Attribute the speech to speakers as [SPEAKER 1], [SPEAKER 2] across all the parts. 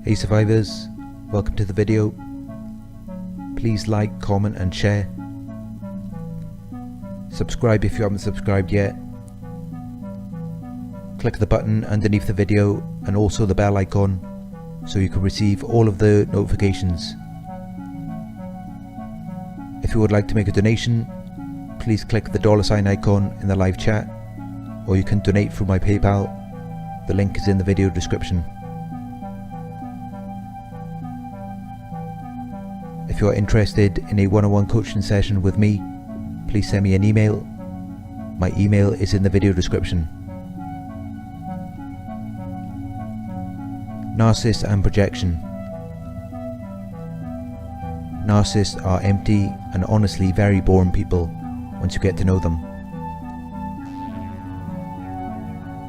[SPEAKER 1] Hey survivors, welcome to the video. Please like, comment and share. Subscribe if you haven't subscribed yet. Click the button underneath the video and also the bell icon so you can receive all of the notifications. If you would like to make a donation, please click the $ icon in the live chat, or you can donate through my PayPal. The link is in the video description. If you are interested in a one-on-one coaching session with me, please send me an email. My email is in the video description. Narcissists and Projection. Narcissists are empty and honestly very boring people once you get to know them.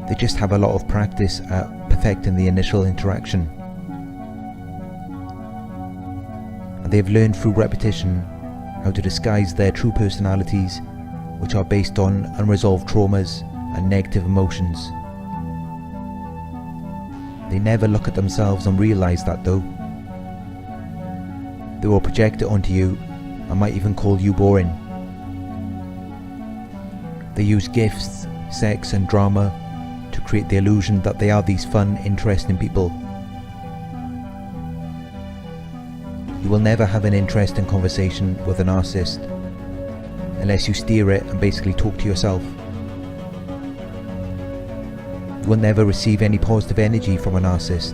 [SPEAKER 1] They just have a lot of practice at perfecting the initial interaction. And they have learned through repetition how to disguise their true personalities, which are based on unresolved traumas and negative emotions. They never look at themselves and realise that though. They will project it onto you and might even call you boring. They use gifts, sex and drama to create the illusion that they are these fun, interesting people. You will never have an interesting conversation with a narcissist unless you steer it and basically talk to yourself. You will never receive any positive energy from a narcissist,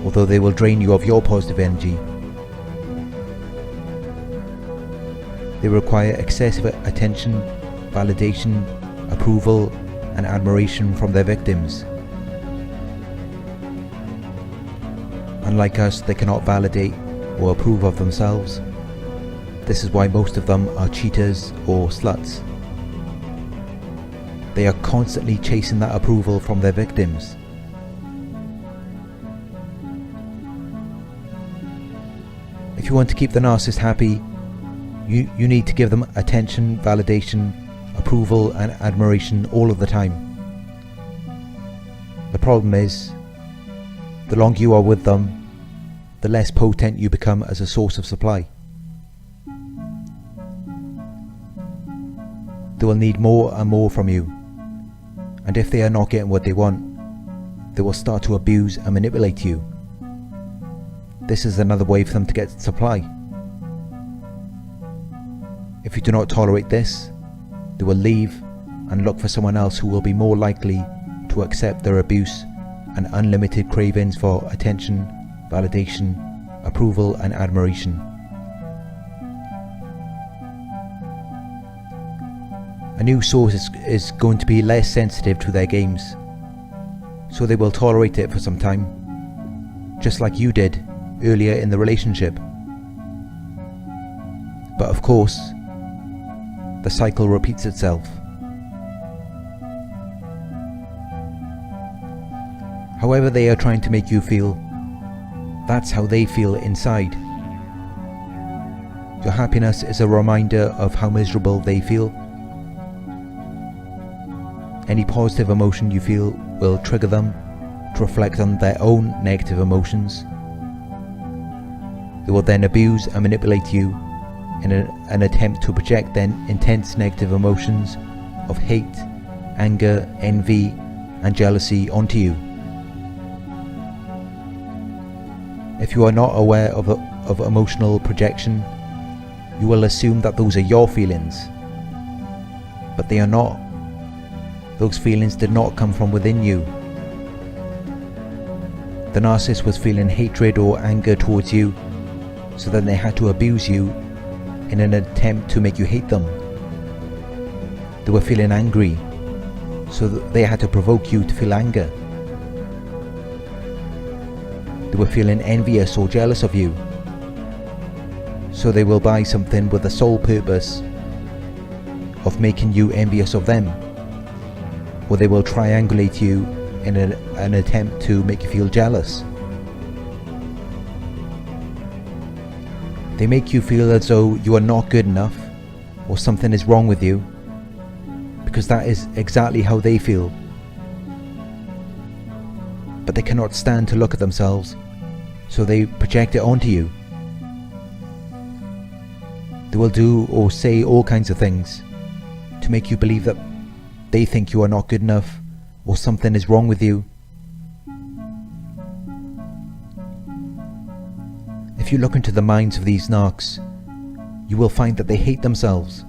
[SPEAKER 1] although they will drain you of your positive energy. They require excessive attention, validation, approval and admiration from their victims. Unlike us, they cannot validate or approve of themselves. This is why most of them are cheaters or sluts. They are constantly chasing that approval from their victims. If you want to keep the narcissist happy, you need to give them attention, validation, approval and admiration all of the time. The problem is, the longer you are with them, the less potent you become as a source of supply. They will need more and more from you, and if they are not getting what they want, they will start to abuse and manipulate you. This is another way for them to get supply. If you do not tolerate this, they will leave and look for someone else who will be more likely to accept their abuse and unlimited cravings for attention, validation, approval and admiration. A new source is going to be less sensitive to their games, so they will tolerate it for some time, just like you did earlier in the relationship. But of course, the cycle repeats itself. However they are trying to make you feel, that's how they feel inside. Your happiness is a reminder of how miserable they feel. Any positive emotion you feel will trigger them to reflect on their own negative emotions. They will then abuse and manipulate you in an attempt to project their intense negative emotions of hate, anger, envy and jealousy onto you. If you are not aware of emotional projection, you will assume that those are your feelings, but they are not. Those feelings did not come from within you. The narcissist was feeling hatred or anger towards you, so then they had to abuse you in an attempt to make you hate them. They were feeling angry, so they had to provoke you to feel anger. They were feeling envious or jealous of you, so they will buy something with the sole purpose of making you envious of them, or they will triangulate you in an attempt to make you feel jealous. They make you feel as though you are not good enough or something is wrong with you, because that is exactly how they feel. But they cannot stand to look at themselves so they project it onto you. They will do or say all kinds of things to make you believe that they think you are not good enough or something is wrong with you. If you look into the minds of these narcs, you will find that they hate themselves,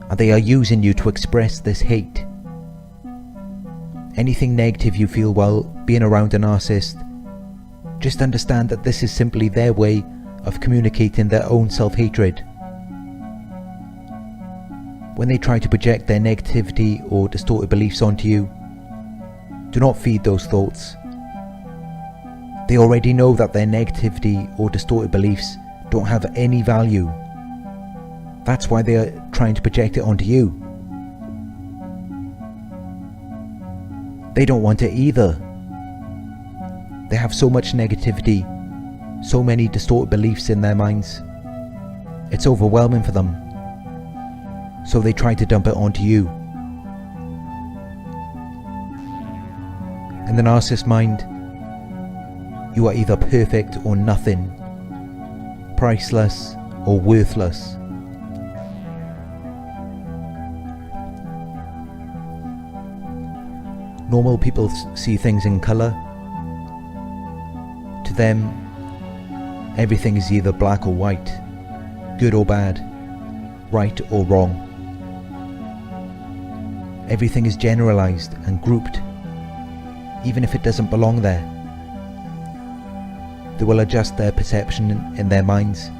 [SPEAKER 1] and they are using you to express this hate. Anything negative you feel while being around a narcissist, just understand that this is simply their way of communicating their own self-hatred. When they try to project their negativity or distorted beliefs onto you, do not feed those thoughts. They already know that their negativity or distorted beliefs don't have any value. That's why they are trying to project it onto you. They don't want it either. They have so much negativity, so many distorted beliefs in their minds. It's overwhelming for them. So they try to dump it onto you. In the narcissist mind, you are either perfect or nothing, priceless or worthless. Normal people see things in colour. To them, everything is either black or white, good or bad, right or wrong. Everything is generalized and grouped, even if it doesn't belong there. They will adjust their perception in their minds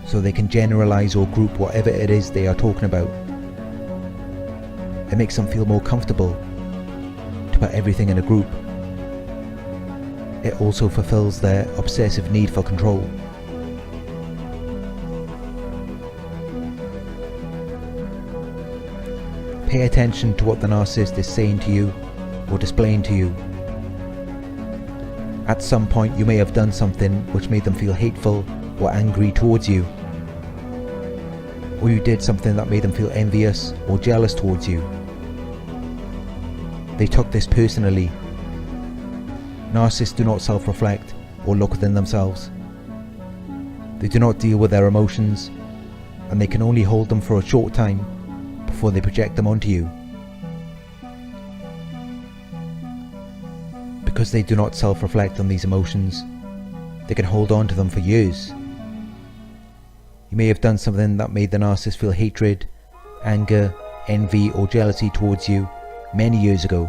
[SPEAKER 1] so they can generalize or group whatever it is they are talking about. It makes them feel more comfortable to put everything in a group. It also fulfills their obsessive need for control. Pay attention to what the narcissist is saying to you or displaying to you. At some point you may have done something which made them feel hateful or angry towards you. Or you did something that made them feel envious or jealous towards you. They took this personally. Narcissists do not self-reflect or look within themselves. They do not deal with their emotions, and they can only hold them for a short time before they project them onto you. Because they do not self-reflect on these emotions, they can hold on to them for years. You may have done something that made the narcissist feel hatred, anger, envy or jealousy towards you many years ago.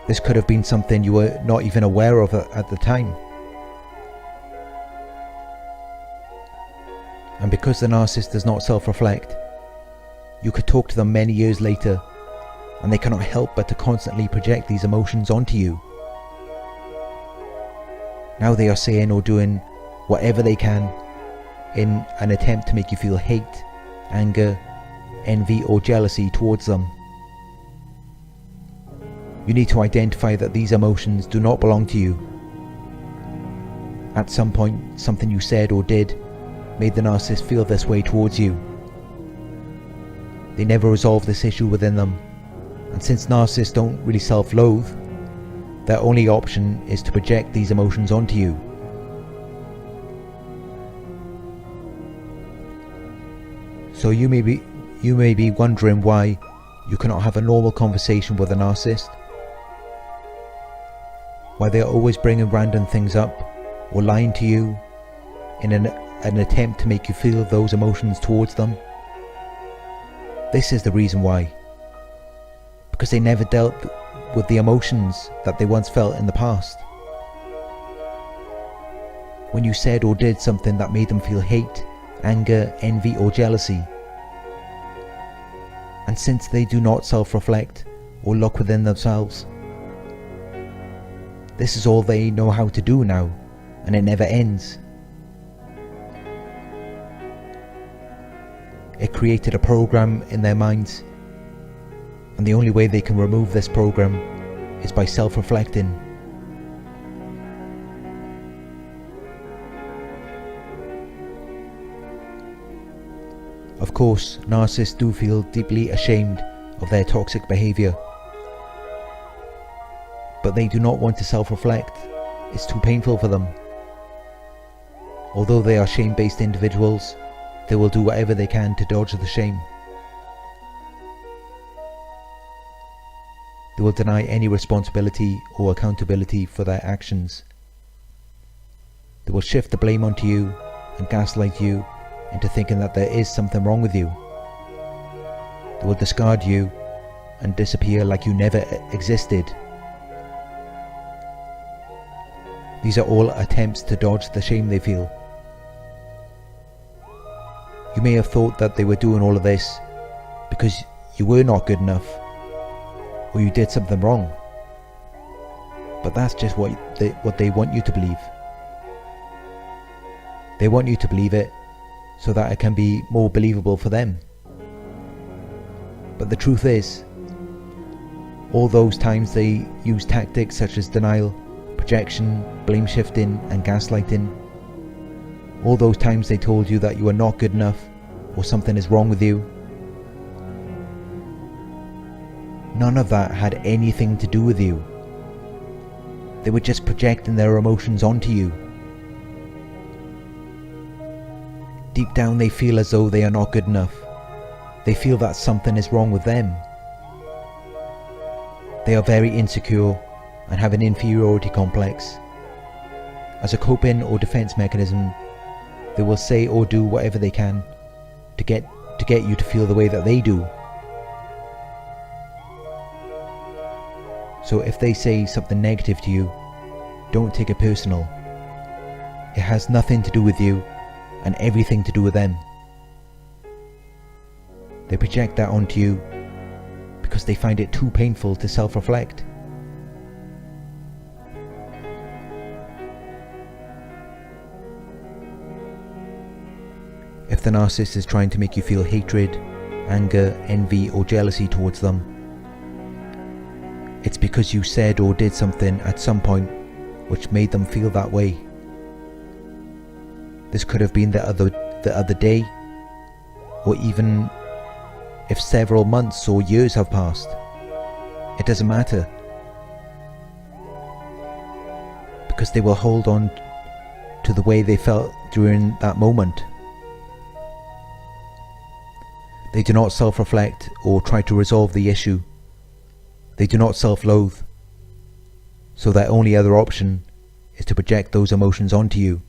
[SPEAKER 1] This could have been something you were not even aware of at the time. And because the narcissist does not self-reflect, you could talk to them many years later, and they cannot help but to constantly project these emotions onto you. Now they are saying or doing whatever they can in an attempt to make you feel hate, anger, envy or jealousy towards them. You need to identify that these emotions do not belong to you. At some point, something you said or did made the narcissist feel this way towards you. They never resolve this issue within them, and since narcissists don't really self-loathe, their only option is to project these emotions onto you. So you may be wondering why you cannot have a normal conversation with a narcissist, why they are always bringing random things up or lying to you in an attempt to make you feel those emotions towards them. This is the reason why. Because they never dealt with the emotions that they once felt in the past. When you said or did something that made them feel hate, anger, envy or jealousy. And since they do not self-reflect or look within themselves, this is all they know how to do now, and it never ends. It created a program in their minds, and the only way they can remove this program is by self-reflecting. Of course, narcissists do feel deeply ashamed of their toxic behavior, but they do not want to self-reflect. It's too painful for them. Although they are shame-based individuals, they will do whatever they can to dodge the shame. They will deny any responsibility or accountability for their actions. They will shift the blame onto you and gaslight you into thinking that there is something wrong with you. They will discard you and disappear like you never existed. These are all attempts to dodge the shame they feel. You may have thought that they were doing all of this because you were not good enough, or you did something wrong. But that's just what they want you to believe. They want you to believe it so that it can be more believable for them. But the truth is, all those times they use tactics such as denial, projection, blame shifting and gaslighting, all those times they told you that you are not good enough or something is wrong with you, none of that had anything to do with you. They were just projecting their emotions onto you. Deep down they feel as though they are not good enough. They feel that something is wrong with them. They are very insecure and have an inferiority complex. As a coping or defense mechanism, they will say or do whatever they can to get you to feel the way that they do. So if they say something negative to you, don't take it personal. It has nothing to do with you and everything to do with them. They project that onto you because they find it too painful to self-reflect. If the narcissist is trying to make you feel hatred, anger, envy or jealousy towards them, it's because you said or did something at some point which made them feel that way. This could have been the other day, or even if several months or years have passed. It doesn't matter, because they will hold on to the way they felt during that moment. They do not self-reflect or try to resolve the issue. They do not self-loathe, so their only other option is to project those emotions onto you.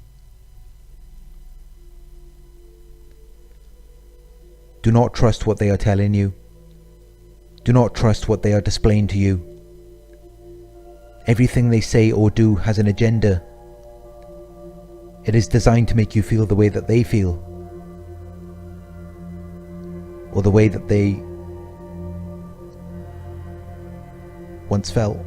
[SPEAKER 1] Do not trust what they are telling you. Do not trust what they are displaying to you. Everything they say or do has an agenda. It is designed to make you feel the way that they feel, or the way that they once felt.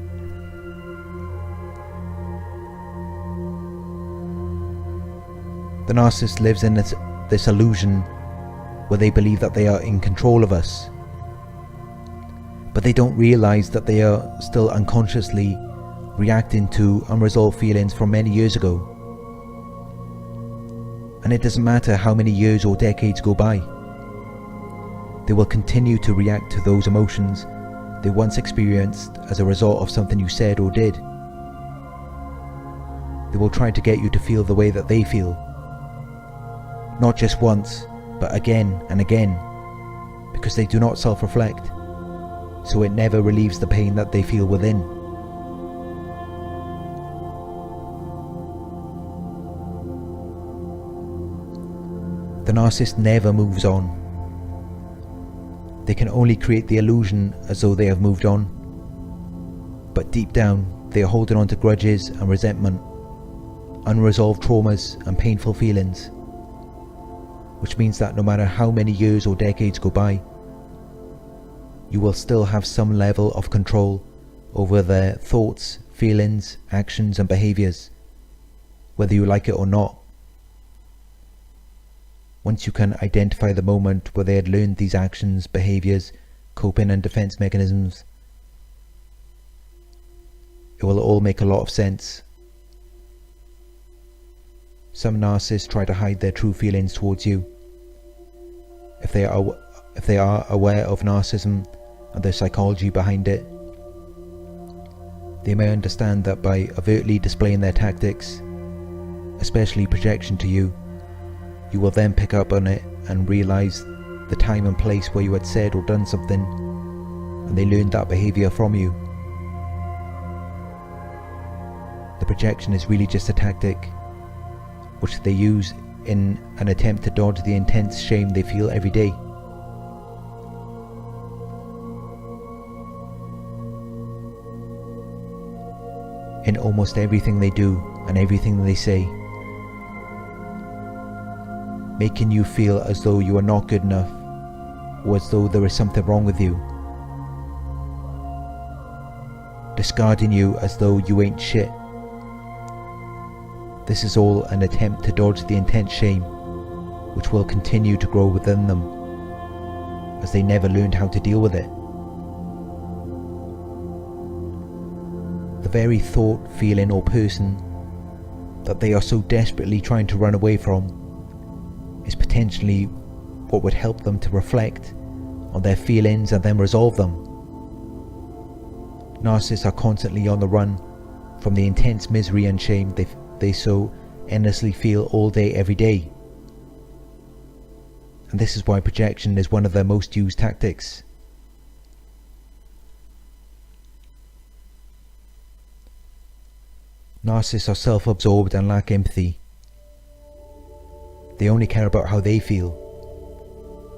[SPEAKER 1] The narcissist lives in this illusion where they believe that they are in control of us, but they don't realize that they are still unconsciously reacting to unresolved feelings from many years ago. And it doesn't matter how many years or decades go by, they will continue to react to those emotions they once experienced as a result of something you said or did. They will try to get you to feel the way that they feel, not just once, but again and again, because they do not self-reflect, so it never relieves the pain that they feel within. The narcissist never moves on. They can only create the illusion as though they have moved on, but deep down they are holding on to grudges and resentment, unresolved traumas and painful feelings, which means that no matter how many years or decades go by, you will still have some level of control over their thoughts, feelings, actions and behaviours, whether you like it or not. Once you can identify the moment where they had learned these actions, behaviours, coping and defence mechanisms, it will all make a lot of sense. Some narcissists try to hide their true feelings towards you. If they are aware of narcissism and the psychology behind it, they may understand that by overtly displaying their tactics, especially projection to you, you will then pick up on it and realise the time and place where you had said or done something, and they learned that behaviour from you. The projection is really just a tactic which they use in an attempt to dodge the intense shame they feel every day. In almost everything they do and everything they say, making you feel as though you are not good enough, or as though there is something wrong with you, discarding you as though you ain't shit. This is all an attempt to dodge the intense shame which will continue to grow within them, as they never learned how to deal with it. The very thought, feeling or person that they are so desperately trying to run away from is potentially what would help them to reflect on their feelings and then resolve them. Narcissists are constantly on the run from the intense misery and shame they so endlessly feel all day every day. And this is why projection is one of their most used tactics. Narcissists are self-absorbed and lack empathy. They only care about how they feel.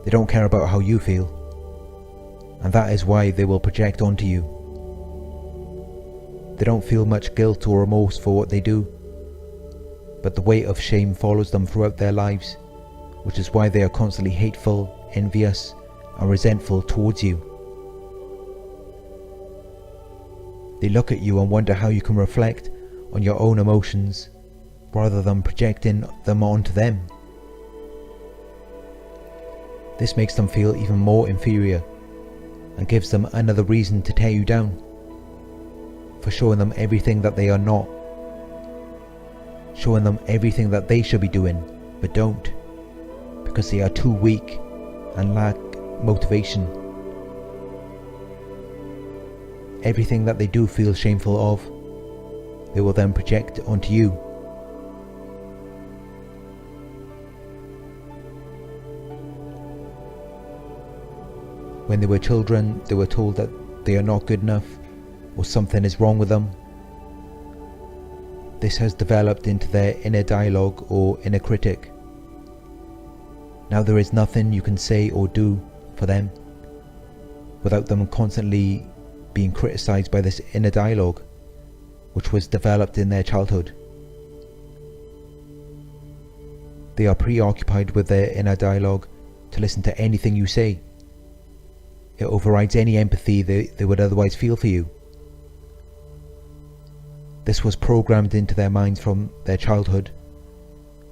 [SPEAKER 1] They don't care about how you feel. And that is why they will project onto you. They don't feel much guilt or remorse for what they do, but the weight of shame follows them throughout their lives, which is why they are constantly hateful, envious, and resentful towards you. They look at you and wonder how you can reflect on your own emotions rather than projecting them onto them. This makes them feel even more inferior and gives them another reason to tear you down, for showing them everything that they are not, showing them everything that they should be doing but don't, because they are too weak and lack motivation. Everything that they do feel shameful of, they will then project onto you. When they were children, they were told that they are not good enough or something is wrong with them. This has developed into their inner dialogue or inner critic. Now there is nothing you can say or do for them without them constantly being criticized by this inner dialogue, which was developed in their childhood. They are preoccupied with their inner dialogue to listen to anything you say. It overrides any empathy they would otherwise feel for you. This was programmed into their minds from their childhood,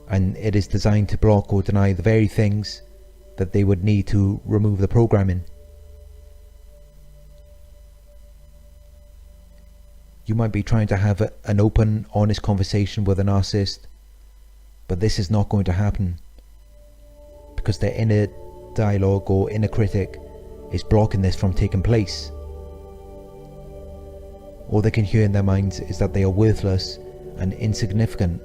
[SPEAKER 1] and it is designed to block or deny the very things that they would need to remove the programming. You might be trying to have an open, honest conversation with a narcissist, but this is not going to happen because their inner dialogue or inner critic is blocking this from taking place. All they can hear in their minds is that they are worthless and insignificant,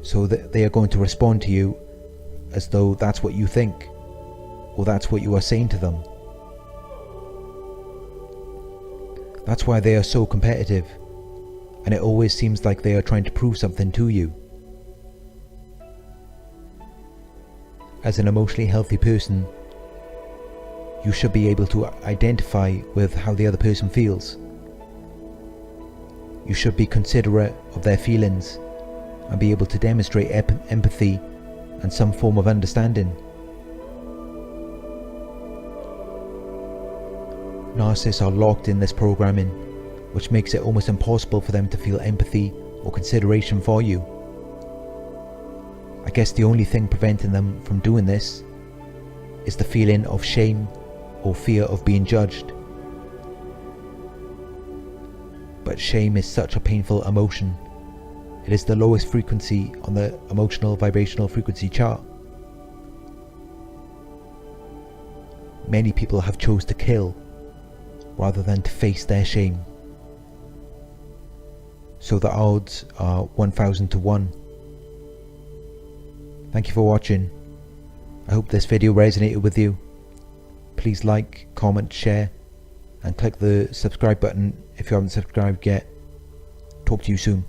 [SPEAKER 1] so that they are going to respond to you as though that's what you think, or that's what you are saying to them. That's why they are so competitive, and it always seems like they are trying to prove something to you. As an emotionally healthy person, you should be able to identify with how the other person feels. You should be considerate of their feelings and be able to demonstrate empathy and some form of understanding. Narcissists are locked in this programming, which makes it almost impossible for them to feel empathy or consideration for you. I guess the only thing preventing them from doing this is the feeling of shame or fear of being judged. But shame is such a painful emotion. It is the lowest frequency on the emotional vibrational frequency chart. Many people have chose to kill rather than to face their shame. so the odds are 1000 to 1. Thank you for watching. I hope this video resonated with you. Please like, comment, share, and click the subscribe button if you haven't subscribed yet. Talk to you soon.